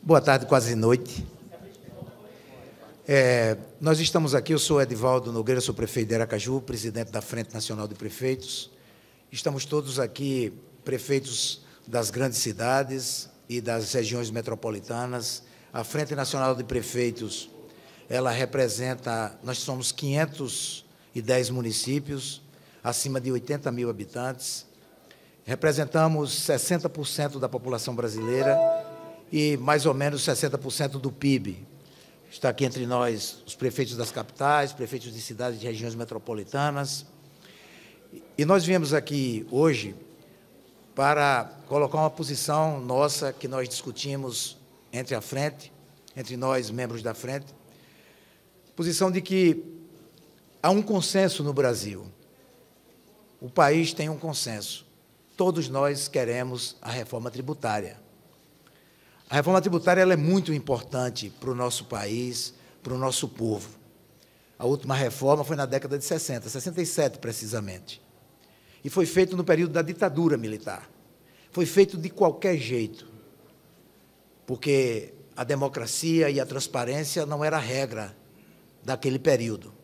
Boa tarde, quase noite. Nós estamos aqui, eu sou Edivaldo Nogueira, sou prefeito de Aracaju, presidente da Frente Nacional de Prefeitos. Estamos todos aqui, prefeitos das grandes cidades e das regiões metropolitanas. A Frente Nacional de Prefeitos, ela representa, nós somos 510 municípios, acima de 80 mil habitantes. Representamos 60% da população brasileira e mais ou menos 60% do PIB. Está aqui entre nós os prefeitos das capitais, prefeitos de cidades e regiões metropolitanas. E nós viemos aqui hoje para colocar uma posição nossa que nós discutimos entre a frente, entre nós, membros da frente, posição de que há um consenso no Brasil. O país tem um consenso. Todos nós queremos a reforma tributária. A reforma tributária ela é muito importante para o nosso país, para o nosso povo. A última reforma foi na década de 60, 67 precisamente. E foi feito no período da ditadura militar. Foi feito de qualquer jeito, porque a democracia e a transparência não era a regra daquele período.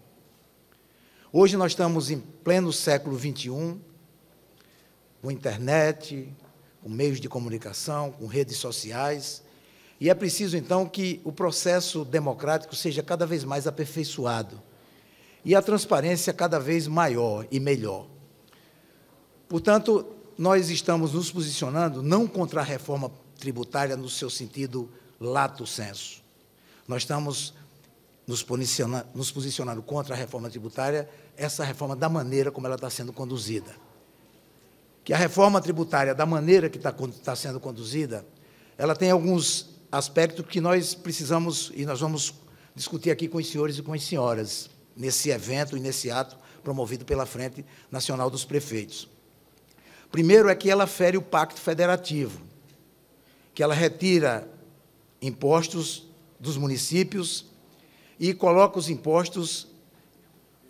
Hoje nós estamos em pleno século XXI, com internet, com meios de comunicação, com redes sociais, e é preciso, então, que o processo democrático seja cada vez mais aperfeiçoado e a transparência cada vez maior e melhor. Portanto, nós estamos nos posicionando não contra a reforma tributária no seu sentido lato sensu. Nós estamos nos posicionando contra a reforma tributária, essa reforma da maneira como ela está sendo conduzida. Que a reforma tributária, da maneira que está sendo conduzida, ela tem alguns aspectos que nós precisamos, e nós vamos discutir aqui com os senhores e com as senhoras, nesse evento e nesse ato promovido pela Frente Nacional dos Prefeitos. Primeiro é que ela fere o Pacto Federativo, que ela retira impostos dos municípios e coloca os impostos,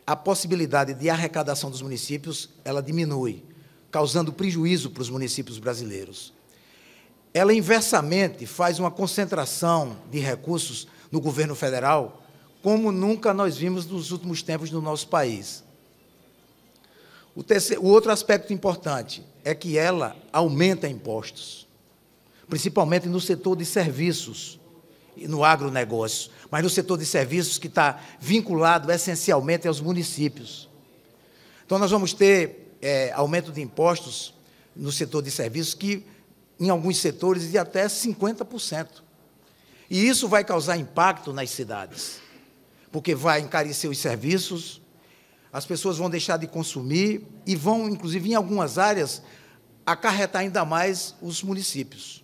a possibilidade de arrecadação dos municípios, ela diminui, causando prejuízo para os municípios brasileiros. Ela, inversamente, faz uma concentração de recursos no governo federal, como nunca nós vimos nos últimos tempos no nosso país. O outro aspecto importante é que ela aumenta impostos, principalmente no setor de serviços e no agronegócio, mas no setor de serviços que está vinculado essencialmente aos municípios. Então, nós vamos ter aumento de impostos no setor de serviços que, em alguns setores, de até 50%. E isso vai causar impacto nas cidades, porque vai encarecer os serviços, as pessoas vão deixar de consumir e vão, inclusive, em algumas áreas, acarretar ainda mais os municípios.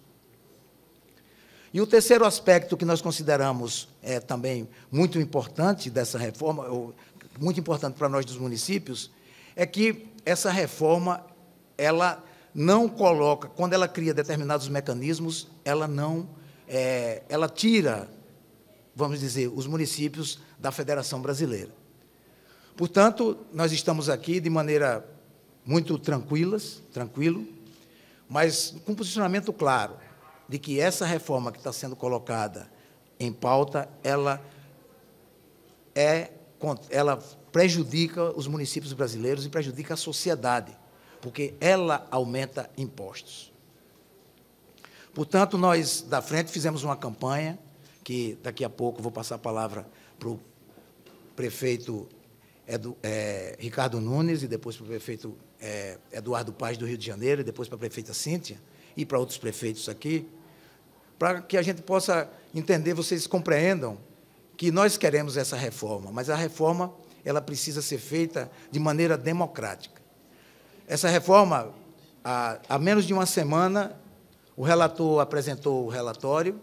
E o terceiro aspecto que nós consideramos também muito importante dessa reforma, ou muito importante para nós dos municípios, é que essa reforma, ela não coloca, quando ela cria determinados mecanismos, ela não, ela tira, vamos dizer, os municípios da Federação Brasileira. Portanto, nós estamos aqui de maneira muito tranquilo, mas com posicionamento claro, de que essa reforma que está sendo colocada em pauta, ela prejudica os municípios brasileiros e prejudica a sociedade, porque ela aumenta impostos. Portanto, nós, da Frente, fizemos uma campanha, que daqui a pouco vou passar a palavra para o prefeito Ricardo Nunes, e depois para o prefeito Eduardo Paz, do Rio de Janeiro, e depois para a prefeita Cíntia, e para outros prefeitos aqui, para que a gente possa entender, vocês compreendam que nós queremos essa reforma, mas a reforma ela precisa ser feita de maneira democrática. Essa reforma, há menos de uma semana, o relator apresentou o relatório,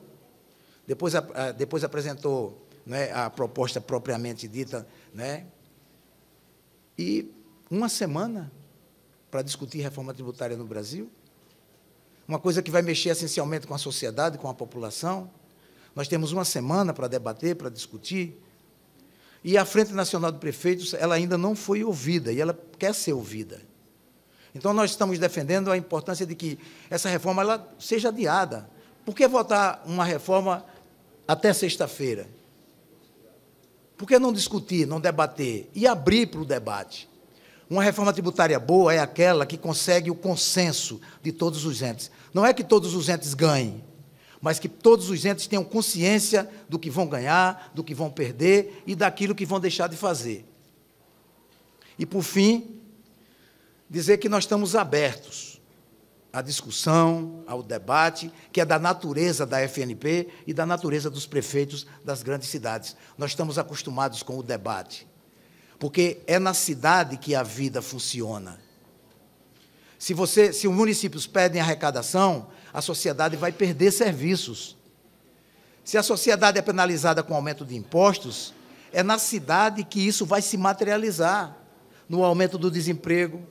depois apresentou, né, a proposta propriamente dita, né, e uma semana para discutir reforma tributária no Brasil, uma coisa que vai mexer essencialmente com a sociedade, com a população. Nós temos uma semana para debater, para discutir, e a Frente Nacional de Prefeitos ela ainda não foi ouvida, e ela quer ser ouvida. Então, nós estamos defendendo a importância de que essa reforma ela seja adiada, Por que votar uma reforma até sexta-feira? Por que não discutir, não debater e abrir para o debate? Uma reforma tributária boa é aquela que consegue o consenso de todos os entes. Não é que todos os entes ganhem, mas que todos os entes tenham consciência do que vão ganhar, do que vão perder e daquilo que vão deixar de fazer. E, por fim, dizer que nós estamos abertos à discussão, ao debate, que é da natureza da FNP e da natureza dos prefeitos das grandes cidades. Nós estamos acostumados com o debate, porque é na cidade que a vida funciona. Se os municípios pedem arrecadação, a sociedade vai perder serviços. Se a sociedade é penalizada com aumento de impostos, é na cidade que isso vai se materializar, no aumento do desemprego,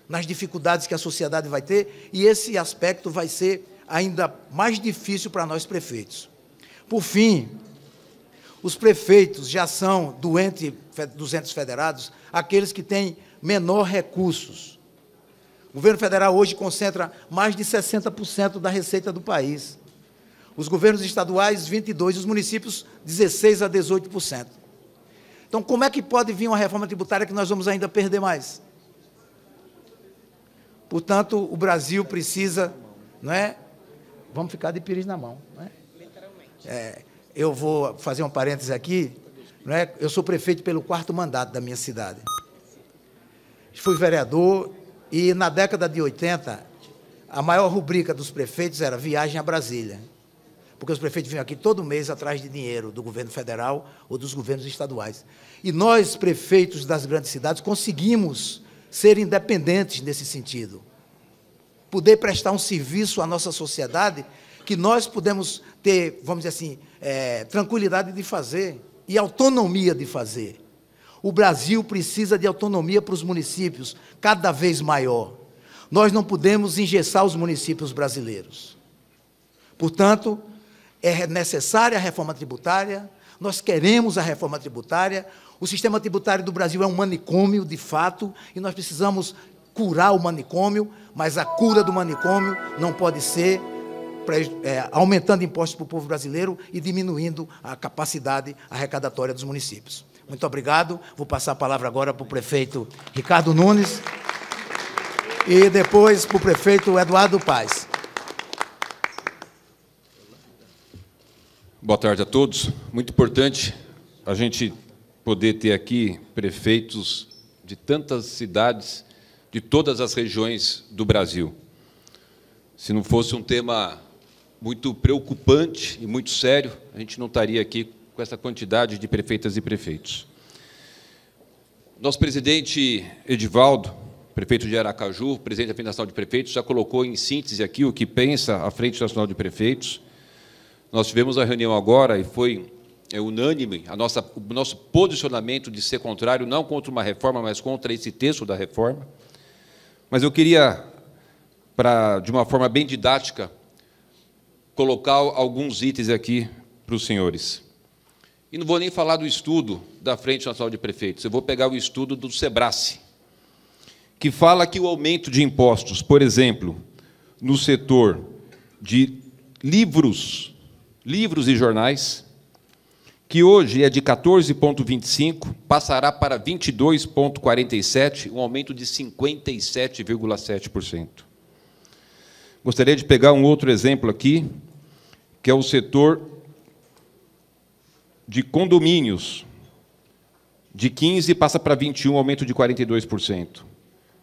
nas dificuldades que a sociedade vai ter, e esse aspecto vai ser ainda mais difícil para nós prefeitos. Por fim, os prefeitos já são, dos entes federados, aqueles que têm menor recursos. O governo federal hoje concentra mais de 60% da receita do país. Os governos estaduais, 22%, os municípios, 16% a 18%. Então, como é que pode vir uma reforma tributária que nós vamos ainda perder mais? Portanto, o Brasil precisa, não é? Vamos ficar de pires na mão, não é? Literalmente. Eu vou fazer um parêntese aqui, não é? Eu sou prefeito pelo 4º mandato da minha cidade. Fui vereador e, na década de 80, a maior rubrica dos prefeitos era viagem a Brasília, porque os prefeitos vinham aqui todo mês atrás de dinheiro do governo federal ou dos governos estaduais. E nós, prefeitos das grandes cidades, conseguimos ser independentes nesse sentido, poder prestar um serviço à nossa sociedade que nós podemos ter, vamos dizer assim, tranquilidade de fazer e autonomia de fazer. O Brasil precisa de autonomia para os municípios, cada vez maior. Nós não podemos engessar os municípios brasileiros. Portanto, é necessária a reforma tributária, nós queremos a reforma tributária. O sistema tributário do Brasil é um manicômio, de fato, e nós precisamos curar o manicômio, mas a cura do manicômio não pode ser aumentando impostos para o povo brasileiro e diminuindo a capacidade arrecadatória dos municípios. Muito obrigado. Vou passar a palavra agora para o prefeito Ricardo Nunes e depois para o prefeito Eduardo Paes. Boa tarde a todos. Muito importante a gente poder ter aqui prefeitos de tantas cidades, de todas as regiões do Brasil. Se não fosse um tema muito preocupante e muito sério, a gente não estaria aqui com essa quantidade de prefeitas e prefeitos. Nosso presidente Edivaldo, prefeito de Aracaju, presidente da Frente Nacional de Prefeitos, já colocou em síntese aqui o que pensa a Frente Nacional de Prefeitos. Nós tivemos a reunião agora e foi unânime o nosso posicionamento de ser contrário, não contra uma reforma, mas contra esse texto da reforma. Mas eu queria, de uma forma bem didática, colocar alguns itens aqui para os senhores. E não vou nem falar do estudo da Frente Nacional de Prefeitos, eu vou pegar o estudo do Sebrae, que fala que o aumento de impostos, por exemplo, no setor de livros e jornais, que hoje é de 14,25, passará para 22,47, um aumento de 57,7%. Gostaria de pegar um outro exemplo aqui, que é o setor de condomínios, de 15 passa para 21, aumento de 42%.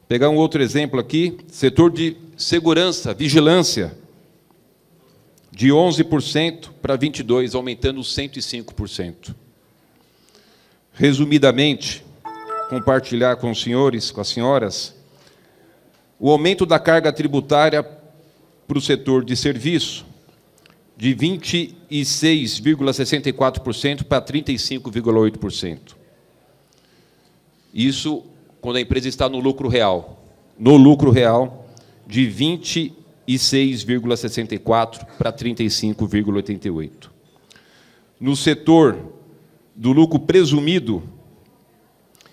Pegar um outro exemplo aqui, setor de segurança, vigilância, de 11% para 22%, aumentando 105%. Resumidamente, compartilhar com os senhores, com as senhoras, o aumento da carga tributária para o setor de serviço, de 26,64% para 35,8%. Isso quando a empresa está no lucro real. No lucro real, de 26,64% para 35,88%. No setor do lucro presumido,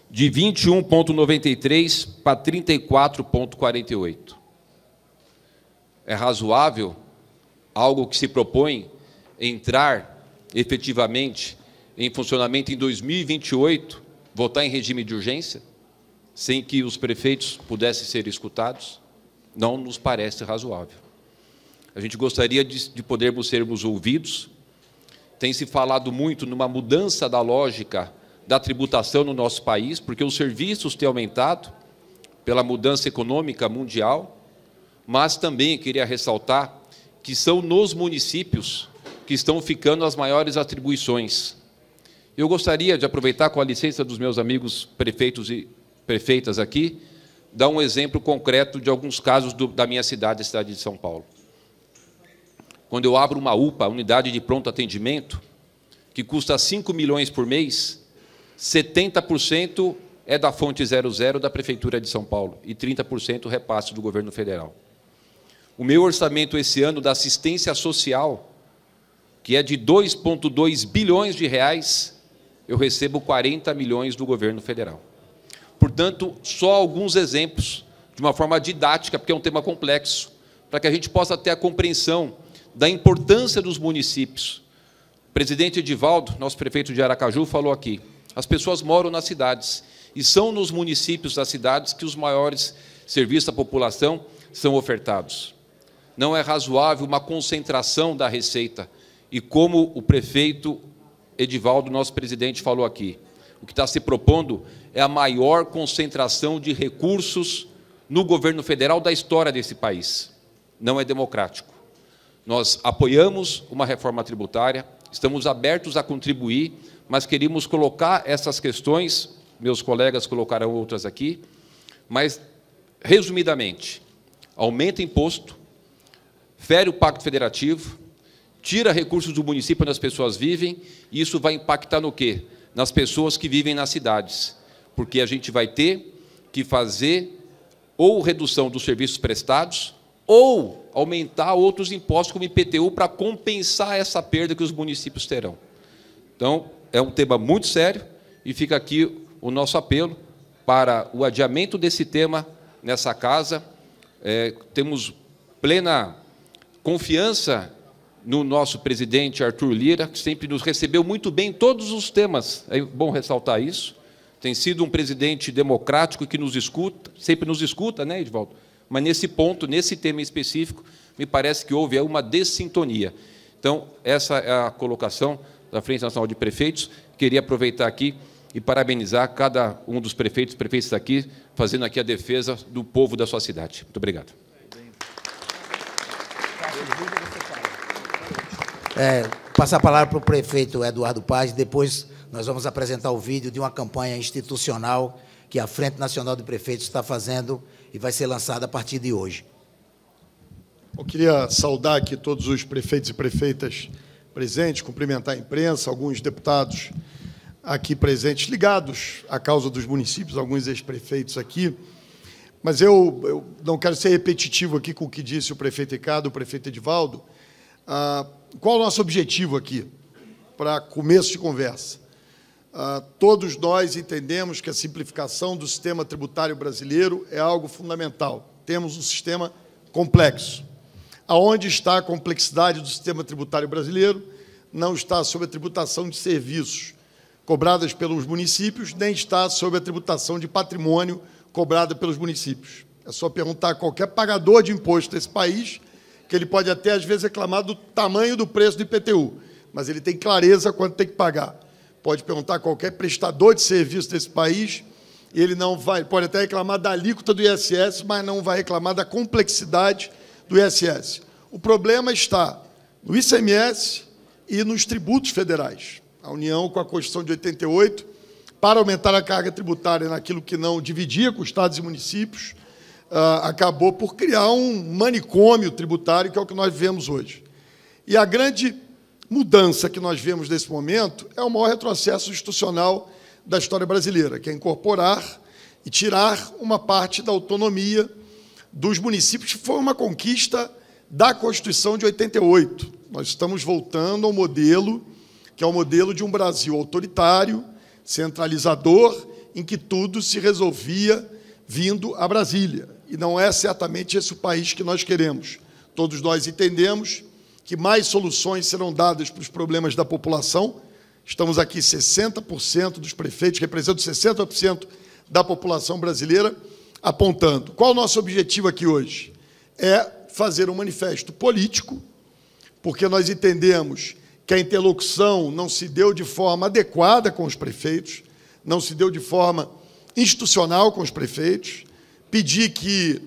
de 21,93% para 34,48%. É razoável algo que se propõe entrar efetivamente em funcionamento em 2028, votar em regime de urgência, sem que os prefeitos pudessem ser escutados, não nos parece razoável. A gente gostaria de podermos sermos ouvidos. Tem se falado muito numa mudança da lógica da tributação no nosso país, porque os serviços têm aumentado pela mudança econômica mundial, mas também queria ressaltar que são nos municípios que estão ficando as maiores atribuições. Eu gostaria de aproveitar, com a licença dos meus amigos prefeitos e prefeitas aqui, dar um exemplo concreto de alguns casos da minha cidade, a cidade de São Paulo. Quando eu abro uma UPA, unidade de pronto atendimento, que custa 5 milhões por mês, 70% é da fonte 00 da Prefeitura de São Paulo e 30% repasse do governo federal. O meu orçamento esse ano da assistência social, que é de 2,2 bilhões de reais, eu recebo 40 milhões do governo federal. Portanto, só alguns exemplos, de uma forma didática, porque é um tema complexo, para que a gente possa ter a compreensão da importância dos municípios. O presidente Edivaldo, nosso prefeito de Aracaju, falou aqui, as pessoas moram nas cidades, e são nos municípios das cidades que os maiores serviços à população são ofertados. Não é razoável uma concentração da receita, e como o prefeito Edivaldo, nosso presidente, falou aqui, o que está se propondo é a maior concentração de recursos no governo federal da história desse país. Não é democrático. Nós apoiamos uma reforma tributária, estamos abertos a contribuir, mas queríamos colocar essas questões, meus colegas colocarão outras aqui, mas, resumidamente, aumenta imposto, fere o Pacto Federativo, tira recursos do município onde as pessoas vivem, e isso vai impactar no quê? Nas pessoas que vivem nas cidades, porque a gente vai ter que fazer ou redução dos serviços prestados, ou aumentar outros impostos, como IPTU, para compensar essa perda que os municípios terão. Então, é um tema muito sério, e fica aqui o nosso apelo para o adiamento desse tema nessa casa. Temos plena confiança no nosso presidente Arthur Lira, que sempre nos recebeu muito bem em todos os temas, é bom ressaltar isso. Tem sido um presidente democrático que nos escuta, sempre nos escuta, né, Edivaldo? Mas, nesse ponto, nesse tema específico, me parece que houve uma dessintonia. Então, essa é a colocação da Frente Nacional de Prefeitos. Queria aproveitar aqui e parabenizar cada um dos prefeitos e prefeitas aqui, fazendo aqui a defesa do povo da sua cidade. Muito obrigado. Passar a palavra para o prefeito Eduardo Paz, depois nós vamos apresentar o vídeo de uma campanha institucional que a Frente Nacional de Prefeitos está fazendo e vai ser lançada a partir de hoje. Eu queria saudar aqui todos os prefeitos e prefeitas presentes, cumprimentar a imprensa, alguns deputados aqui presentes, ligados à causa dos municípios, alguns ex-prefeitos aqui, mas eu não quero ser repetitivo aqui com o que disse o prefeito Ricardo, o prefeito Edivaldo. Qual é o nosso objetivo aqui, para começo de conversa? Todos nós entendemos que a simplificação do sistema tributário brasileiro é algo fundamental. Temos um sistema complexo. Aonde está a complexidade do sistema tributário brasileiro? Não está sobre a tributação de serviços cobradas pelos municípios, nem está sobre a tributação de patrimônio cobrada pelos municípios. É só perguntar a qualquer pagador de imposto desse país, que ele pode até, às vezes, reclamar do tamanho do preço do IPTU, mas ele tem clareza quanto tem que pagar. Pode perguntar a qualquer prestador de serviço desse país, e ele não vai, pode até reclamar da alíquota do ISS, mas não vai reclamar da complexidade do ISS. O problema está no ICMS e nos tributos federais. A União, com a Constituição de 88, para aumentar a carga tributária naquilo que não dividia com estados e municípios, acabou por criar um manicômio tributário, que é o que nós vivemos hoje. E a grande mudança que nós vemos nesse momento é o maior retrocesso institucional da história brasileira, que é incorporar e tirar uma parte da autonomia dos municípios, que foi uma conquista da Constituição de 88. Nós estamos voltando ao modelo, que é o modelo de um Brasil autoritário, centralizador, em que tudo se resolvia vindo a Brasília. E não é certamente esse o país que nós queremos. Todos nós entendemos que mais soluções serão dadas para os problemas da população. Estamos aqui 60% dos prefeitos, representam 60% da população brasileira, apontando. Qual o nosso objetivo aqui hoje? É fazer um manifesto político, porque nós entendemos que a interlocução não se deu de forma adequada com os prefeitos, não se deu de forma institucional com os prefeitos, pedir que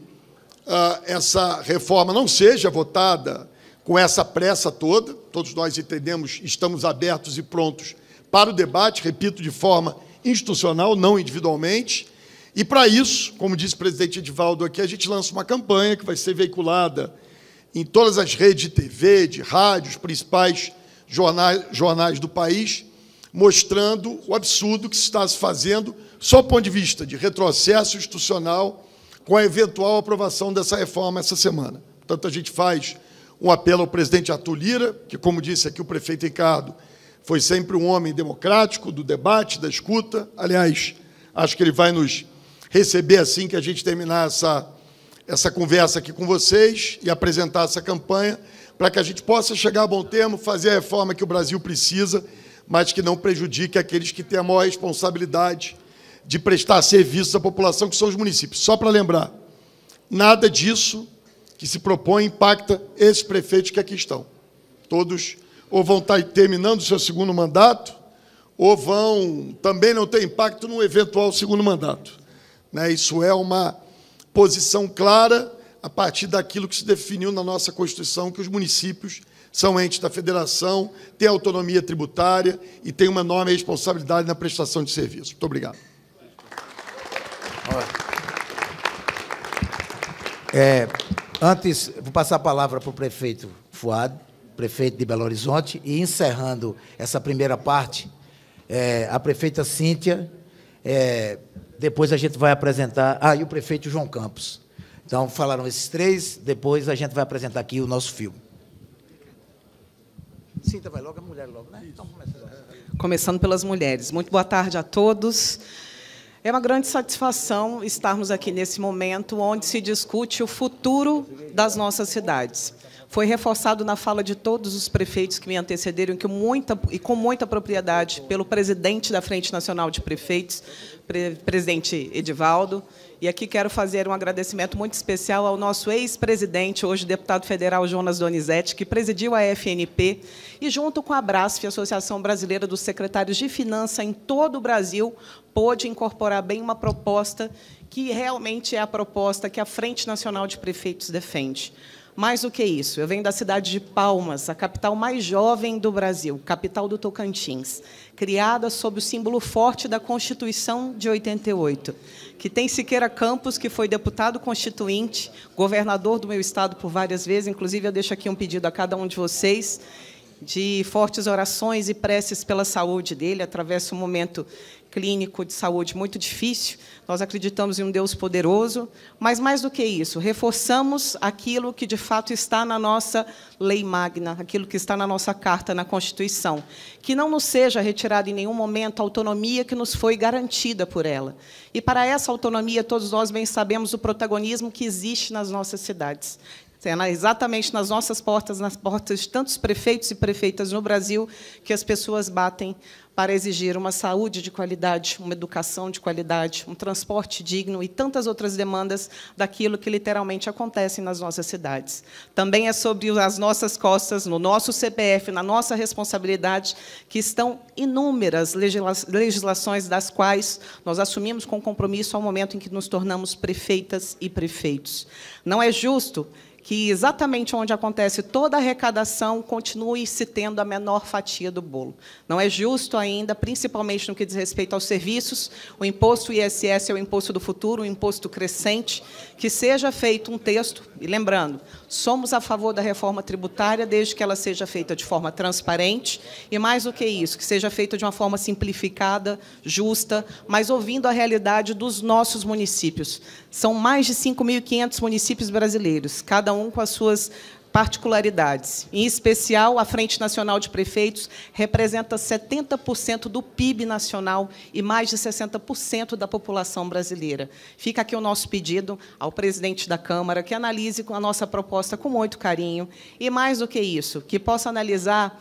essa reforma não seja votada com essa pressa toda. Todos nós entendemos, estamos abertos e prontos para o debate, repito, de forma institucional, não individualmente. E, para isso, como disse o presidente Edivaldo aqui, a gente lança uma campanha que vai ser veiculada em todas as redes de TV, de rádio, os principais jornais do país, mostrando o absurdo que se está se fazendo, sob o ponto de vista de retrocesso institucional, com a eventual aprovação dessa reforma essa semana. Portanto, a gente faz um apelo ao presidente Arthur Lira, que, como disse aqui o prefeito Ricardo, foi sempre um homem democrático, do debate, da escuta. Aliás, acho que ele vai nos receber assim que a gente terminar essa conversa aqui com vocês e apresentar essa campanha, para que a gente possa chegar a bom termo, fazer a reforma que o Brasil precisa, mas que não prejudique aqueles que têm a maior responsabilidade de prestar serviços à população, que são os municípios. Só para lembrar, nada disso que se propõe impacta esses prefeitos que aqui estão. Todos ou vão estar terminando o seu segundo mandato, ou vão também não ter impacto num eventual segundo mandato. Isso é uma posição clara a partir daquilo que se definiu na nossa Constituição, que os municípios são entes da federação, têm autonomia tributária e têm uma enorme responsabilidade na prestação de serviço. Muito obrigado. Antes, vou passar a palavra para o prefeito Fuad, prefeito de Belo Horizonte, e encerrando essa primeira parte, a prefeita Cíntia, depois a gente vai apresentar... e o prefeito João Campos. Então, falaram esses três, depois a gente vai apresentar aqui o nosso filme. Cíntia vai logo, a mulher logo, né? Então, começando pelas mulheres. Muito boa tarde a todos. É uma grande satisfação estarmos aqui nesse momento onde se discute o futuro das nossas cidades. Foi reforçado na fala de todos os prefeitos que me antecederam, com muita propriedade, pelo presidente da Frente Nacional de Prefeitos, presidente Edivaldo. E aqui quero fazer um agradecimento muito especial ao nosso ex-presidente, hoje deputado federal Jonas Donizete, que presidiu a FNP, e junto com a Brasf, Associação Brasileira dos Secretários de Finanças em todo o Brasil, pôde incorporar bem uma proposta que realmente é a proposta que a Frente Nacional de Prefeitos defende. Mais do que isso, eu venho da cidade de Palmas, a capital mais jovem do Brasil, capital do Tocantins, criada sob o símbolo forte da Constituição de 88, que tem Siqueira Campos, que foi deputado constituinte, governador do meu estado por várias vezes. Inclusive, eu deixo aqui um pedido a cada um de vocês de fortes orações e preces pela saúde dele. Atravessa um momento clínico de saúde muito difícil. Nós acreditamos em um Deus poderoso, mas, mais do que isso, reforçamos aquilo que, de fato, está na nossa lei magna, aquilo que está na nossa Carta, na Constituição, que não nos seja retirada em nenhum momento a autonomia que nos foi garantida por ela. E, para essa autonomia, todos nós bem sabemos o protagonismo que existe nas nossas cidades. Exatamente nas nossas portas, nas portas de tantos prefeitos e prefeitas no Brasil, que as pessoas batem para exigir uma saúde de qualidade, uma educação de qualidade, um transporte digno e tantas outras demandas daquilo que literalmente acontece nas nossas cidades. Também é sobre as nossas costas, no nosso CPF, na nossa responsabilidade, que estão inúmeras legislações das quais nós assumimos com compromisso ao momento em que nos tornamos prefeitas e prefeitos. Não é justo que exatamente onde acontece toda a arrecadação continue se tendo a menor fatia do bolo. Não é justo ainda, principalmente no que diz respeito aos serviços, o imposto ISS é o imposto do futuro, um imposto crescente, que seja feito um texto, e lembrando, somos a favor da reforma tributária, desde que ela seja feita de forma transparente, e mais do que isso, que seja feita de uma forma simplificada, justa, mas ouvindo a realidade dos nossos municípios. São mais de 5.500 municípios brasileiros, cada um com as suas particularidades. Em especial, a Frente Nacional de Prefeitos representa 70% do PIB nacional e mais de 60% da população brasileira. Fica aqui o nosso pedido ao presidente da Câmara que analise a nossa proposta com muito carinho e, mais do que isso, que possa analisar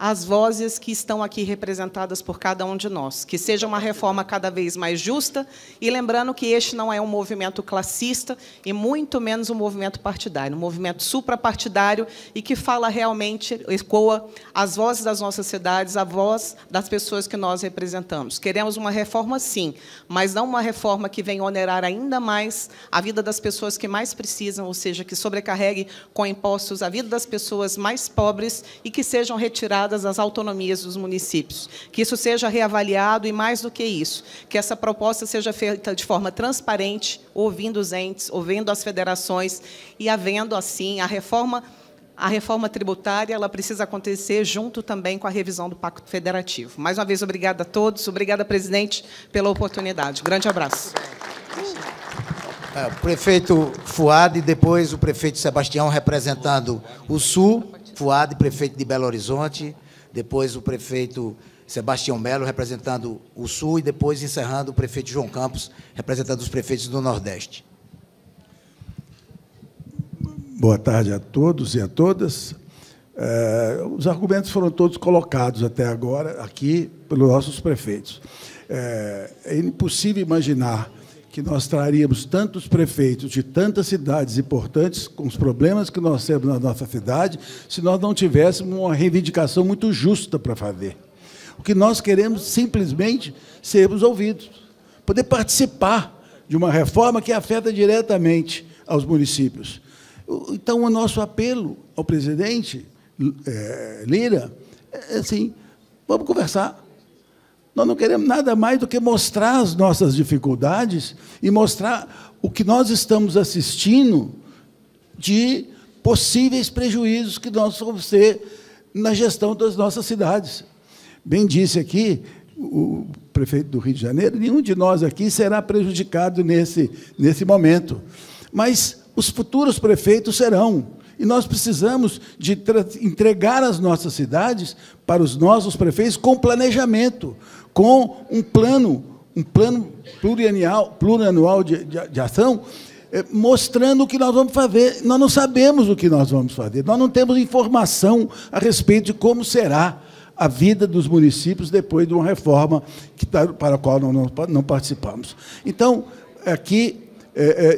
as vozes que estão aqui representadas por cada um de nós, que seja uma reforma cada vez mais justa, e lembrando que este não é um movimento classista e muito menos um movimento partidário, um movimento suprapartidário e que fala realmente, ecoa as vozes das nossas cidades, a voz das pessoas que nós representamos. Queremos uma reforma, sim, mas não uma reforma que venha onerar ainda mais a vida das pessoas que mais precisam, ou seja, que sobrecarregue com impostos a vida das pessoas mais pobres e que sejam retiradas as autonomias dos municípios, que isso seja reavaliado e, mais do que isso, que essa proposta seja feita de forma transparente, ouvindo os entes, ouvindo as federações e havendo, assim, a reforma tributária, ela precisa acontecer junto também com a revisão do Pacto Federativo. Mais uma vez, obrigada a todos, obrigada, presidente, pela oportunidade. Grande abraço. O prefeito Fuad e depois o prefeito Sebastião representando o Sul, Fuad, prefeito de Belo Horizonte, depois o prefeito Sebastião Melo representando o Sul e depois encerrando o prefeito João Campos representando os prefeitos do Nordeste. Boa tarde a todos e a todas. Os argumentos foram todos colocados até agora aqui pelos nossos prefeitos. É impossível imaginar que nós traríamos tantos prefeitos de tantas cidades importantes, com os problemas que nós temos na nossa cidade, se nós não tivéssemos uma reivindicação muito justa para fazer. O que nós queremos, simplesmente, sermos ouvidos, poder participar de uma reforma que afeta diretamente aos municípios. Então, o nosso apelo ao presidente Lira é assim, vamos conversar. Nós não queremos nada mais do que mostrar as nossas dificuldades e mostrar o que nós estamos assistindo de possíveis prejuízos que nós vamos ter na gestão das nossas cidades. Bem disse aqui o prefeito do Rio de Janeiro, nenhum de nós aqui será prejudicado nesse momento, mas os futuros prefeitos serão. E nós precisamos de entregar as nossas cidades para os nossos prefeitos com planejamento, com um plano plurianual de ação, mostrando o que nós vamos fazer. Nós não sabemos o que nós vamos fazer, nós não temos informação a respeito de como será a vida dos municípios depois de uma reforma para a qual não participamos. Então, aqui,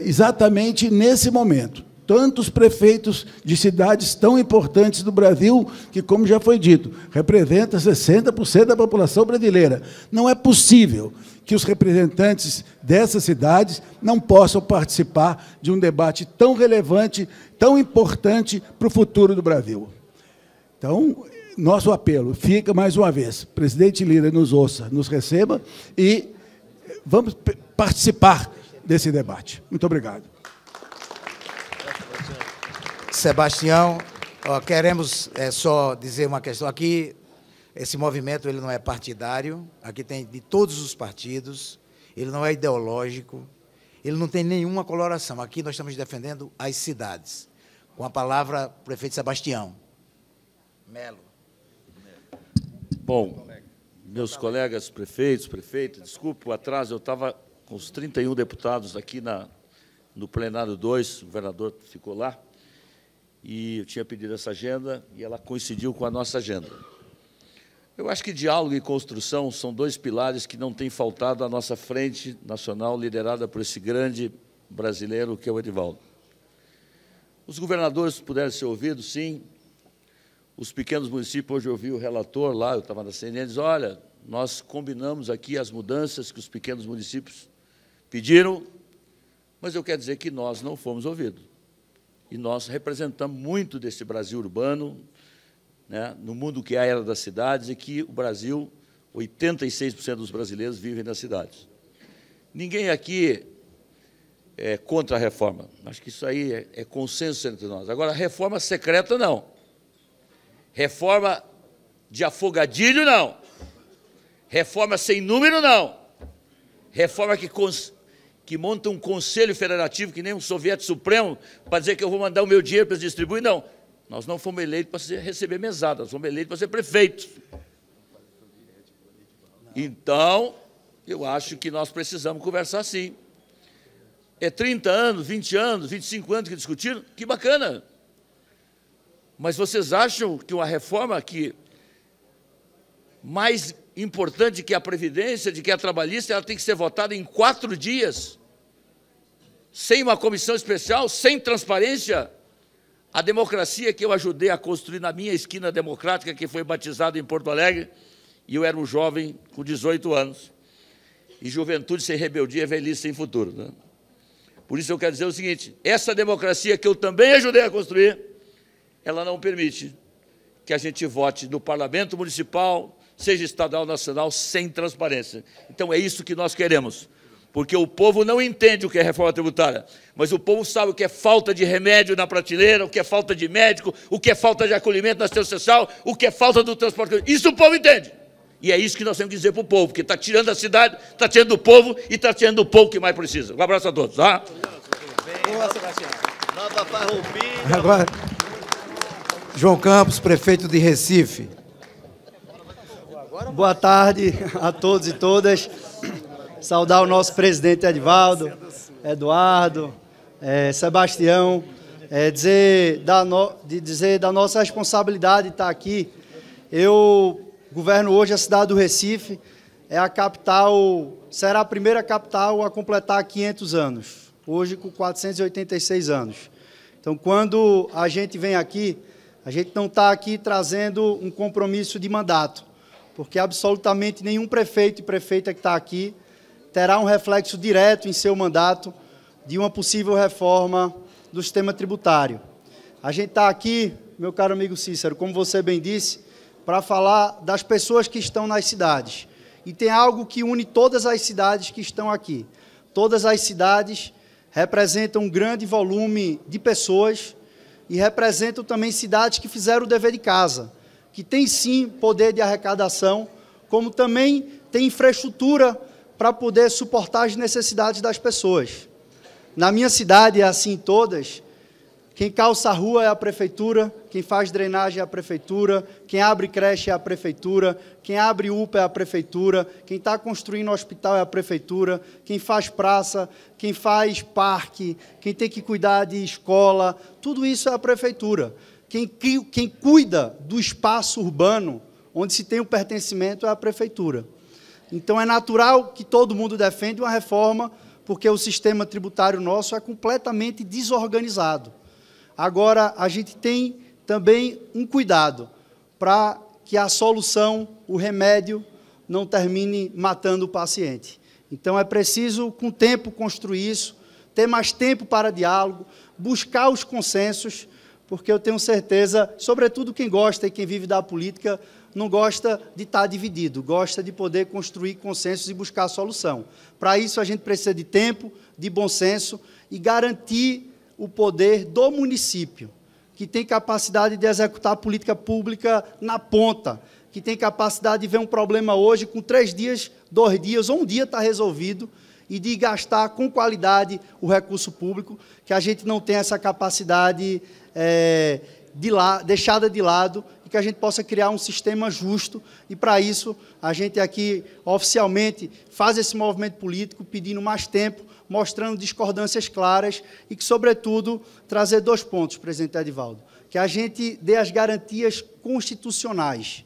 exatamente nesse momento, tantos prefeitos de cidades tão importantes do Brasil, que, como já foi dito, representa 60% da população brasileira. Não é possível que os representantes dessas cidades não possam participar de um debate tão relevante, tão importante para o futuro do Brasil. Então, nosso apelo fica, mais uma vez, presidente Lira nos ouça, nos receba e vamos participar desse debate. Muito obrigado. Sebastião, queremos só dizer uma questão aqui. Esse movimento ele não é partidário, aqui tem de todos os partidos, ele não é ideológico, ele não tem nenhuma coloração. Aqui nós estamos defendendo as cidades. Com a palavra, prefeito Sebastião Melo. Bom, meus colegas prefeitos, desculpe o atraso, eu estava com os 31 deputados aqui no plenário 2, o governador ficou lá, e eu tinha pedido essa agenda e ela coincidiu com a nossa agenda. Eu acho que diálogo e construção são dois pilares que não têm faltado à nossa frente nacional, liderada por esse grande brasileiro que é o Edivaldo. Os governadores puderam ser ouvidos, sim. Os pequenos municípios, hoje eu ouvi o relator lá, eu estava na CNN, diz, olha, nós combinamos aqui as mudanças que os pequenos municípios pediram, mas eu quero dizer que nós não fomos ouvidos. E nós representamos muito desse Brasil urbano, né, no mundo que é a era das cidades, e que o Brasil, 86% dos brasileiros vivem nas cidades. Ninguém aqui é contra a reforma. Acho que isso aí é consenso entre nós. Agora, reforma secreta, não. Reforma de afogadilho, não. Reforma sem número, não. Reforma que monta um conselho federativo, que nem um soviético supremo, para dizer que eu vou mandar o meu dinheiro para distribuir, não. Nós não fomos eleitos para receber mesada, nós fomos eleitos para ser prefeitos. Então, eu acho que nós precisamos conversar sim. É 30 anos, 20 anos, 25 anos que discutiram? Que bacana! Mas vocês acham que uma reforma que mais importante que a Previdência, de que a trabalhista, ela tem que ser votada em 4 dias? Sem uma comissão especial, sem transparência? A democracia que eu ajudei a construir na minha esquina democrática, que foi batizada em Porto Alegre, e eu era um jovem com 18 anos. E juventude sem rebeldia é velhice sem futuro, né? Por isso eu quero dizer o seguinte, essa democracia que eu também ajudei a construir, ela não permite que a gente vote no parlamento municipal, seja estadual ou nacional, sem transparência. Então é isso que nós queremos, porque o povo não entende o que é reforma tributária, mas o povo sabe o que é falta de remédio na prateleira, o que é falta de médico, o que é falta de acolhimento na assistência social, o que é falta do transporte. Isso o povo entende. E é isso que nós temos que dizer para o povo, porque está tirando a cidade, está tirando o povo e está tirando o povo que mais precisa. Um abraço a todos. Tá? Agora, João Campos, prefeito de Recife. Boa tarde a todos e todas. Saudar o nosso presidente Edivaldo, Eduardo, Sebastião, dizer da nossa responsabilidade de estar aqui. Eu governo hoje a cidade do Recife, é a capital, será a primeira capital a completar 500 anos, hoje com 486 anos. Então, quando a gente vem aqui, a gente não está aqui trazendo um compromisso de mandato, porque absolutamente nenhum prefeito e prefeita que está aqui terá um reflexo direto em seu mandato de uma possível reforma do sistema tributário. A gente está aqui, meu caro amigo Cícero, como você bem disse, para falar das pessoas que estão nas cidades. E tem algo que une todas as cidades que estão aqui. Todas as cidades representam um grande volume de pessoas e representam também cidades que fizeram o dever de casa, que têm sim poder de arrecadação, como também tem infraestrutura para poder suportar as necessidades das pessoas. Na minha cidade, é assim todas, quem calça a rua é a prefeitura, quem faz drenagem é a prefeitura, quem abre creche é a prefeitura, quem abre UPA é a prefeitura, quem está construindo hospital é a prefeitura, quem faz praça, quem faz parque, quem tem que cuidar de escola, tudo isso é a prefeitura. Quem cuida do espaço urbano, onde se tem o pertencimento, é a prefeitura. Então, é natural que todo mundo defenda uma reforma, porque o sistema tributário nosso é completamente desorganizado. Agora, a gente tem também um cuidado para que a solução, o remédio, não termine matando o paciente. Então, é preciso, com o tempo, construir isso, ter mais tempo para diálogo, buscar os consensos, porque eu tenho certeza, sobretudo quem gosta e quem vive da política, não gosta de estar dividido, gosta de poder construir consensos e buscar a solução. Para isso, a gente precisa de tempo, de bom senso e garantir o poder do município, que tem capacidade de executar política pública na ponta, que tem capacidade de ver um problema hoje, com 3 dias, 2 dias ou um dia está resolvido, e de gastar com qualidade o recurso público, que a gente não tem essa capacidade deixada de lado, e que a gente possa criar um sistema justo, e para isso a gente aqui oficialmente faz esse movimento político, pedindo mais tempo, mostrando discordâncias claras e que, sobretudo, trazer 2 pontos, presidente Edivaldo, que a gente dê as garantias constitucionais,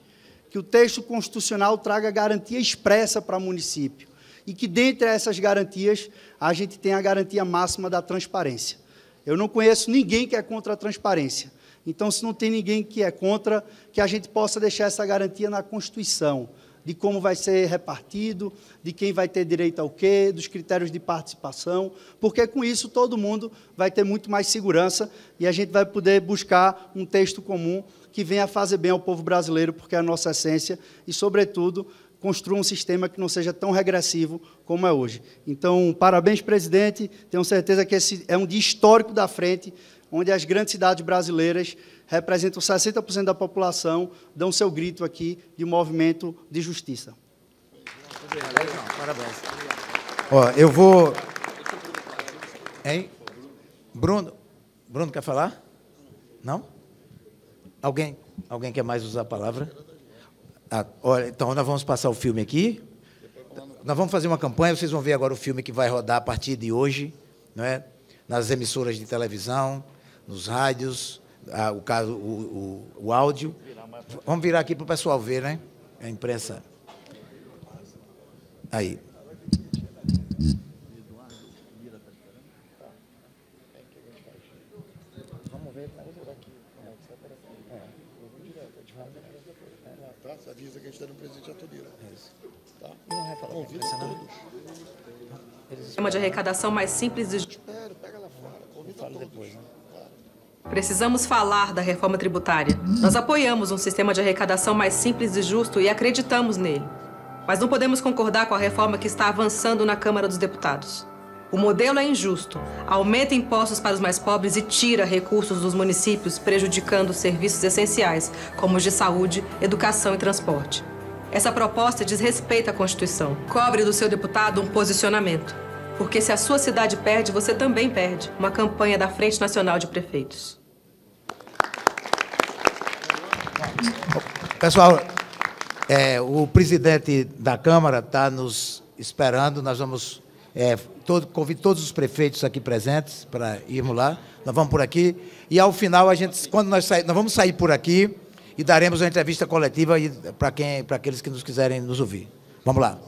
que o texto constitucional traga garantia expressa para o município e que, dentre essas garantias, a gente tenha a garantia máxima da transparência. Eu não conheço ninguém que é contra a transparência. Então, se não tem ninguém que é contra, que a gente possa deixar essa garantia na Constituição, de como vai ser repartido, de quem vai ter direito ao quê, dos critérios de participação, porque com isso todo mundo vai ter muito mais segurança e a gente vai poder buscar um texto comum que venha fazer bem ao povo brasileiro, porque é a nossa essência, e, sobretudo, construa um sistema que não seja tão regressivo como é hoje. Então, parabéns, presidente, tenho certeza que esse é um dia histórico da frente, onde as grandes cidades brasileiras representam 60% da população, dão seu grito aqui de um movimento de justiça. Parabéns. Ó, eu vou... Hein? Bruno quer falar? Não? Alguém quer mais usar a palavra? Olha, então, nós vamos passar o filme aqui. Nós vamos fazer uma campanha, vocês vão ver agora o filme que vai rodar a partir de hoje, não é? Nas emissoras de televisão, nos rádios, o áudio. Vamos virar aqui para o pessoal ver, né? A imprensa. Aí. Vamos ver, Você avisa que a gente está no presidente Atoleira. Tá? Convida todos. Sistema de arrecadação mais simples e justo. Pega lá fora, convida todos. Depois, né? Precisamos falar da reforma tributária. Nós apoiamos um sistema de arrecadação mais simples e justo e acreditamos nele. Mas não podemos concordar com a reforma que está avançando na Câmara dos Deputados. O modelo é injusto, aumenta impostos para os mais pobres e tira recursos dos municípios, prejudicando serviços essenciais, como os de saúde, educação e transporte. Essa proposta desrespeita a Constituição. Cobre do seu deputado um posicionamento. Porque se a sua cidade perde, você também perde. Uma campanha da Frente Nacional de Prefeitos. Pessoal, o presidente da Câmara está nos esperando. Nós vamos convido todos os prefeitos aqui presentes para irmos lá. Nós vamos por aqui. E, ao final, quando nós vamos sair por aqui e daremos uma entrevista coletiva para aqueles que nos quiserem nos ouvir. Vamos lá.